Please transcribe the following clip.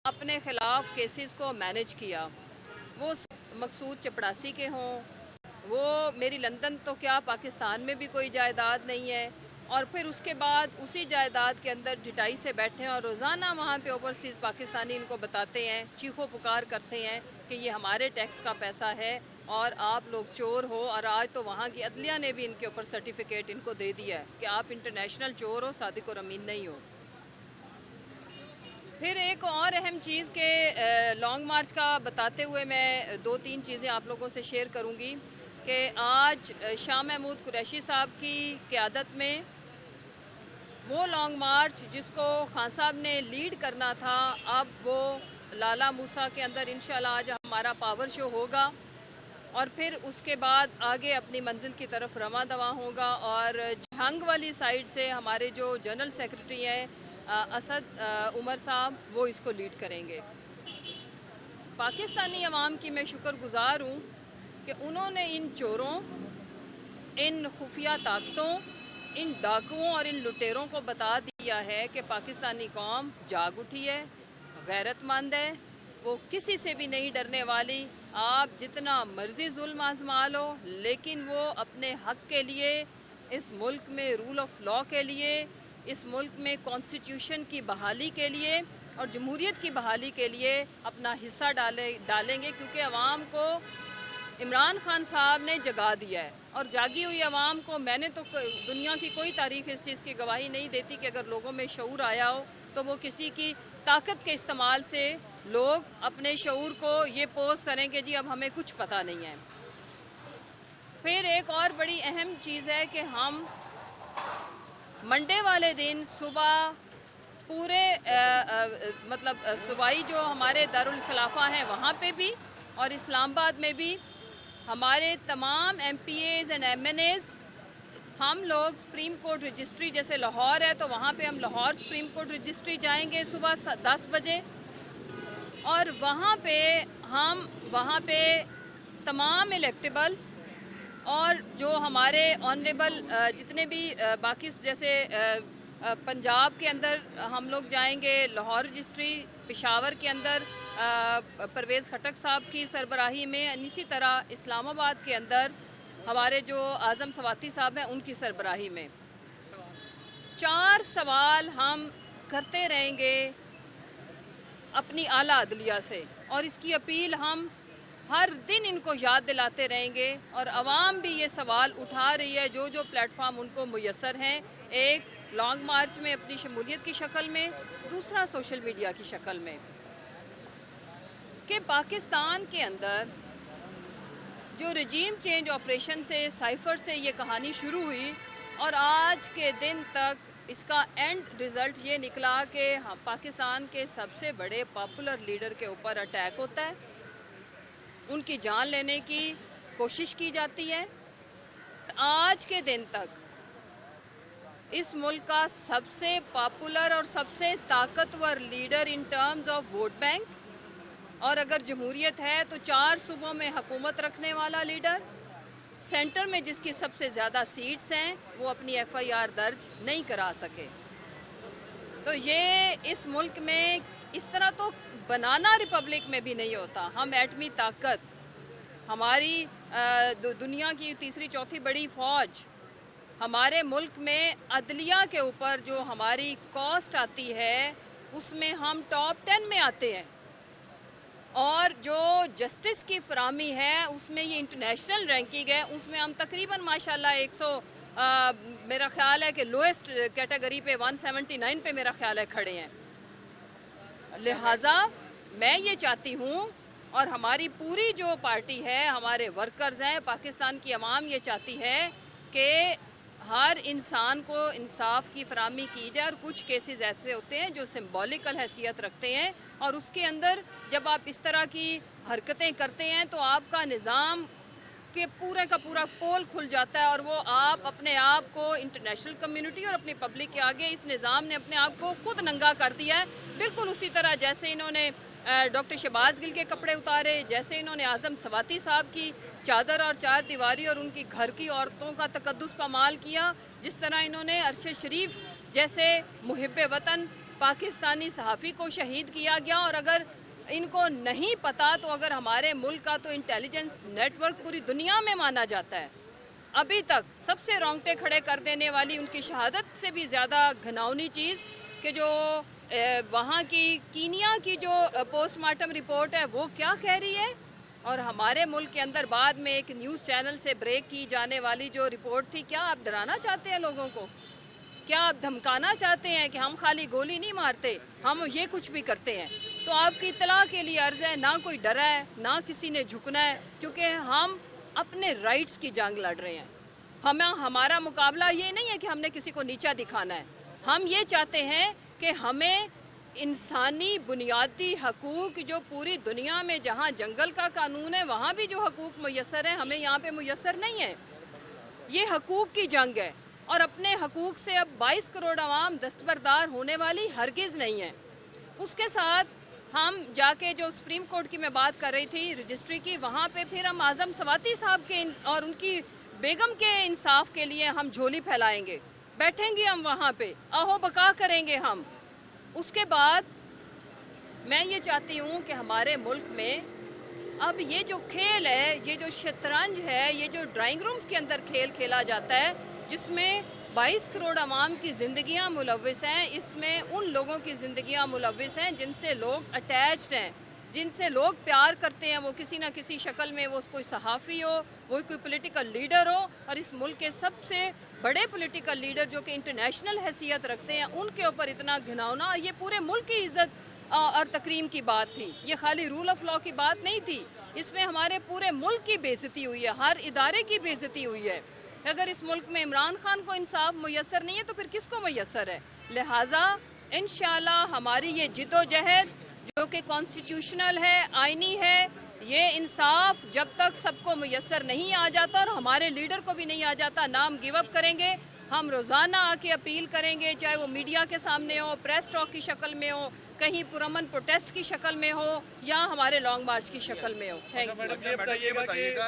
अपने खिलाफ केसेस को मैनेज किया, वो मकसूद चपड़ासी के हों, वो मेरी लंदन तो क्या पाकिस्तान में भी कोई जायदाद नहीं है, और फिर उसके बाद उसी जायदाद के अंदर ढिठाई से बैठे हैं और रोज़ाना वहाँ पे ओवरसीज़ पाकिस्तानी इनको बताते हैं, चीखो पुकार करते हैं कि ये हमारे टैक्स का पैसा है और आप लोग चोर हो। और आज तो वहाँ की अदलिया ने भी इनके ऊपर सर्टिफिकेट इनको दे दिया है कि आप इंटरनेशनल चोर हो, सादिक और अमीन नहीं हो। फिर एक और अहम चीज़ के लॉन्ग मार्च का बताते हुए मैं 2-3 चीज़ें आप लोगों से शेयर करूंगी कि आज शाह महमूद कुरैशी साहब की क़यादत में वो लॉन्ग मार्च जिसको खान साहब ने लीड करना था, अब वो लाला मूसा के अंदर इंशाल्लाह आज हमारा पावर शो होगा और फिर उसके बाद आगे अपनी मंजिल की तरफ रवां दवा होगा। और जंग वाली साइड से हमारे जो जनरल सेक्रेटरी हैं असद उमर साहब, वो इसको लीड करेंगे। पाकिस्तानी अवाम की मैं शुक्रगुजार हूँ कि उन्होंने इन चोरों, इन खुफिया ताकतों, इन डाकुओं और इन लुटेरों को बता दिया है कि पाकिस्तानी कौम जाग उठी है, गैरतमंद है, वो किसी से भी नहीं डरने वाली। आप जितना मर्जी जुल्म आजमा लो, लेकिन वो अपने हक के लिए, इस मुल्क में रूल ऑफ लॉ के लिए, इस मुल्क में कॉन्स्टिट्यूशन की बहाली के लिए और जमहूरियत की बहाली के लिए अपना हिस्सा डालेंगे, क्योंकि अवाम को इमरान खान साहब ने जगा दिया है। और जागी हुई अवाम को मैंने तो दुनिया की कोई तारीख इस चीज़ की गवाही नहीं देती कि अगर लोगों में शऊर आया हो तो वो किसी की ताकत के इस्तेमाल से लोग अपने शऊर को ये पोज करें कि जी अब हमें कुछ पता नहीं है। फिर एक और बड़ी अहम चीज़ है कि हम मंडे वाले दिन सुबह पूरे मतलब सूबाई जो हमारे दारुल खिलाफा हैं वहाँ पे भी और इस्लामाबाद में भी हमारे तमाम MPAs एंड MNAs, हम लोग सुप्रीम कोर्ट रजिस्ट्री, जैसे लाहौर है तो वहाँ पे हम लाहौर सुप्रीम कोर्ट रजिस्ट्री जाएंगे सुबह 10 बजे, और वहाँ पे तमाम इलेक्टेबल्स और जो हमारे ऑनरेबल जितने भी बाकी, जैसे पंजाब के अंदर हम लोग जाएंगे लाहौर रजिस्ट्री, पेशावर के अंदर परवेज़ खटक साहब की सरबराही में, इसी तरह इस्लामाबाद के अंदर हमारे जो आज़म सवाती साहब हैं उनकी सरबराही में 4 सवाल हम करते रहेंगे अपनी आला अदलिया से, और इसकी अपील हम हर दिन इनको याद दिलाते रहेंगे। और आवाम भी ये सवाल उठा रही है जो जो प्लेटफॉर्म उनको मुयस्सर हैं, एक लॉन्ग मार्च में अपनी शमूलियत की शक्ल में, दूसरा सोशल मीडिया की शक्ल में, कि पाकिस्तान के अंदर जो रजीम चेंज ऑपरेशन से, साइफर से ये कहानी शुरू हुई और आज के दिन तक इसका एंड रिज़ल्ट ये निकला कि पाकिस्तान के सबसे बड़े पॉपुलर लीडर के ऊपर अटैक होता है, उनकी जान लेने की कोशिश की जाती है। आज के दिन तक इस मुल्क का सबसे पॉपुलर और सबसे ताकतवर leader in terms of vote bank, और अगर जमहूरियत है तो 4 सूबों में हुकूमत रखने वाला लीडर, सेंटर में जिसकी सबसे ज़्यादा सीट्स हैं, वो अपनी FIR दर्ज नहीं करा सके। तो ये इस मुल्क में इस तरह तो बनाना रिपब्लिक में भी नहीं होता। हम एटमी ताकत, हमारी दुनिया की तीसरी चौथी बड़ी फ़ौज, हमारे मुल्क में अदलिया के ऊपर जो हमारी कॉस्ट आती है उसमें हम टॉप 10 में आते हैं, और जो जस्टिस की फरामी है उसमें ये इंटरनेशनल रैंकिंग है, उसमें हम तकरीबन माशाल्लाह 100 मेरा ख्याल है कि लोएस्ट कैटेगरी पे 179 पे मेरा ख्याल है खड़े हैं। लिहाजा मैं ये चाहती हूँ और हमारी पूरी जो पार्टी है, हमारे वर्कर्स हैं, पाकिस्तान की आवाम ये चाहती है कि हर इंसान को इंसाफ की फराहमी की जाए। और कुछ केसेस ऐसे होते हैं जो सिंबॉलिकल हैसियत रखते हैं, और उसके अंदर जब आप इस तरह की हरकतें करते हैं तो आपका निज़ाम के पूरे का पूरा पोल खुल जाता है, और वो आप अपने आप को इंटरनेशनल कम्युनिटी और अपनी पब्लिक के आगे इस निज़ाम ने अपने आप को खुद नंगा कर दिया है। बिल्कुल उसी तरह जैसे इन्होंने डॉक्टर शहबाज गिल के कपड़े उतारे, जैसे इन्होंने आज़म सवाती साहब की चादर और 4 दीवारी और उनकी घर की औरतों का तकद्दुस पामाल किया, जिस तरह इन्होंने अरशद शरीफ जैसे मुहिब्बे वतन پاکستانی صحافی کو شہید کیا گیا، اور اگر ان کو نہیں پتا تو اگر ہمارے ملک کا تو انٹیلیجنس نیٹ ورک پوری دنیا میں مانا جاتا ہے، ابھی تک سب سے رونگٹے کھڑے کر دینے والی ان کی شہادت سے بھی زیادہ گھناؤنی چیز کہ جو وہاں کی کینیا کی جو پوسٹ مارٹم رپورٹ ہے وہ کیا کہہ رہی ہے، اور ہمارے ملک کے اندر بعد میں ایک نیوز چینل سے بریک کی جانے والی جو رپورٹ تھی، کیا آپ ڈرانا چاہتے ہیں لوگوں کو؟ کیا آپ دھمکانا چاہتے ہیں کہ ہم خالی گولی نہیں مارتے، ہم یہ کچھ بھی کرتے ہیں؟ تو آپ کی اطلاع کے لیے عرض ہے، نہ کوئی ڈرا ہے، نہ کسی نے جھکنا ہے، کیونکہ ہم اپنے رائٹس کی جنگ لڑ رہے ہیں۔ ہمارا مقابلہ یہ نہیں ہے کہ ہم نے کسی کو نیچا دکھانا ہے، ہم یہ چاہتے ہیں کہ ہمیں انسانی بنیادی حقوق جو پوری دنیا میں جہاں جنگل کا قانون ہے وہاں بھی جو حقوق میسر ہیں ہمیں یہاں پہ میسر نہیں ہے۔ یہ حقوق کی جنگ ہے، اور اپنے حقوق سے اب 22 کروڑ عوام دستبردار ہونے والی ہرگز نہیں ہے۔ اس کے ساتھ ہم جا کے جو سپریم کورٹ کی میں بات کر رہی تھی رجسٹری کی، وہاں پہ پھر ہم اعظم سواتی صاحب کے اور ان کی بیگم کے انصاف کے لیے ہم جھولی پھیلائیں گے، بیٹھیں گے ہم وہاں پہ، آہو بکا کریں گے ہم۔ اس کے بعد میں یہ چاہتی ہوں کہ ہمارے ملک میں اب یہ جو کھیل ہے، یہ جو شطرنج ہے، یہ جو ڈرائنگ رومز کے اندر کھیل کھیلا جاتا ہے جس میں 22 کروڑ عوام کی زندگیاں ملوث ہیں، اس میں ان لوگوں کی زندگیاں ملوث ہیں جن سے لوگ اٹیچڈ ہیں، جن سے لوگ پیار کرتے ہیں، وہ کسی نہ کسی شکل میں، وہ کوئی صحافی ہو، وہ کوئی پولیٹیکل لیڈر ہو، اور اس ملک کے سب سے بڑے پولیٹیکل لیڈر جو کہ انٹرنیشنل حیثیت رکھتے ہیں، ان کے اوپر اتنا گھناؤنا، یہ پورے ملک کی عزت اور تکریم کی بات تھی، یہ خالی رول آف لا کی بات نہیں تھی، اس میں ہمارے پورے ملک کی بے عزتی ہوئی ہے، ہر ادارے کی بے عزتی ہوئی ہے۔ اگر اس ملک میں عمران خان کو انصاف میسر نہیں ہے تو پھر کس کو میسر ہے؟ لہٰذا انشاءاللہ ہماری یہ جد و جہد جو کہ کانسٹیٹیوشنل ہے، آئینی ہے، یہ انصاف جب تک سب کو میسر نہیں آ جاتا اور ہمارے لیڈر کو بھی نہیں آ جاتا، نہ ہم گیو اپ کریں گے۔ ہم روزانہ آ کے اپیل کریں گے، چاہے وہ میڈیا کے سامنے ہو، پریس ٹاک کی شکل میں ہو، کہیں پرامن پروٹیسٹ کی شکل میں ہو، یا ہمارے لانگ مارچ کی شکل میں ہو۔ Thank you.